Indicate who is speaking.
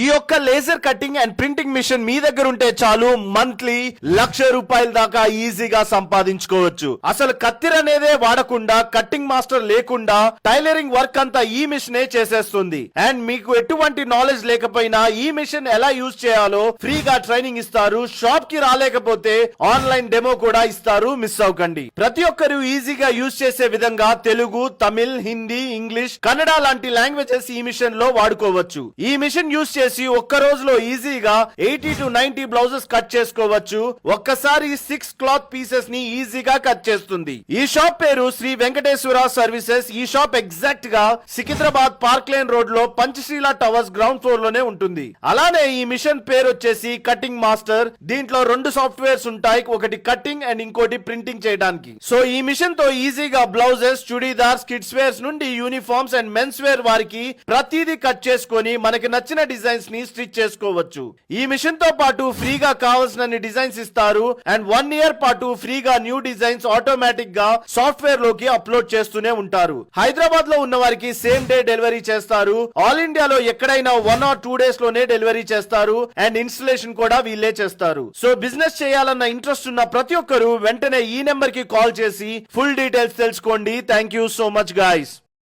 Speaker 1: ఈ యొక్క laser cutting and printing machine మీ దగ్గర ఉంటే చాలు మంత్లీ ₹1,00,000 దాకా ఈజీగా సంపాదించుకోవచ్చు. అసలు కత్తిర అనేదే వాడకుండా, కట్టింగ్ మాస్టర్ లేకుండా టైలరింగ్ వర్క్ అంతా ఈ మిషనే చేసేస్తుంది. అండ్ మీకు ఎటువంటి నాలెడ్జ్ లేకపోయినా ఈ మిషన్ ఎలా యూజ్ చేయాలో ఫ్రీగా ట్రైనింగ్ ఇస్తారు. షాప్ కి రాలేకపోతే ఆన్లైన్ డెమో కూడా ఇస్తారు, మిస్ అవ్వకండి. ప్రతి ఒక్కరు ఈజీగా యూజ్ చేసే విధంగా తెలుగు, తమిళ్, హిందీ, ఇంగ్లీష్, కన్నడ లాంటి లాంగ్వేజెస్ ఈ మిషన్ లో వాడుకోవచ్చు. ఈ మిషన్ యూజ్ చేసి ఒక్క రోజులో ఈజీగా 80 to 90 బ్లౌజెస్ కట్ చేసుకోవచ్చు. ఒక్కసారి 6 క్లాత్ పీసెస్ ని ఈజీగా కట్ చేస్తుంది. ఈ షాప్ పేరు శ్రీ వెంకటేశ్వర సర్వీసెస్. ఈ షాప్ ఎగ్జాక్ట్ గా సికింద్రాబాద్ పార్క్ లైన్ రోడ్ లో పంచశీల టవర్స్ గ్రౌండ్ ఫ్లోర్ లోనే ఉంటుంది. అలానే ఈ మిషన్ పేరు వచ్చేసి కటింగ్ మాస్టర్. దీంట్లో 2 సాఫ్ట్వేర్స్ ఉంటాయి, ఒకటి కటింగ్ అండ్ ఇంకోటి ప్రింటింగ్ చేయడానికి. సో ఈ మిషన్ తో ఈజీగా బ్లౌజెస్, చుడీదార్స్, కిడ్స్ వేర్స్ నుండి యూనిఫామ్స్ అండ్ మెన్స్ వేర్ వారికి ప్రతిదీ కట్ చేసుకొని మనకి నచ్చిన డిజైన్స్ ని స్టిచ్ చేసుకోవచ్చు. ఈ మిషన్ తో పాటు ఫ్రీగా కావాల్సిన డిజైన్స్ ఇస్తారు. అండ్ 1 year పాటు ఫ్రీగా న్యూ డిజైన్స్ ఆటోమేటిక్ గా సాఫ్ట్వేర్ లోకి అప్లోడ్ చేస్తూనే ఉంటారు. హైదరాబాద్ లో ఉన్న వారికి సేమ్ డే డెలివరీ చేస్తారు. ఆల్ ఇండియాలో ఎక్కడైనా 1 or 2 days లోనే డెలివరీ చేస్తారు. అండ్ ఇన్స్టలేషన్ కూడా వీళ్ళే చేస్తారు. సో బిజినెస్ చేయాలన్న ఇంట్రెస్ట్ ఉన్న ప్రతి ఒక్కరు వెంటనే ఈ నెంబర్ కి కాల్ చేసి ఫుల్ డీటెయిల్స్ తెలుసుకోండి. Thank you so much guys.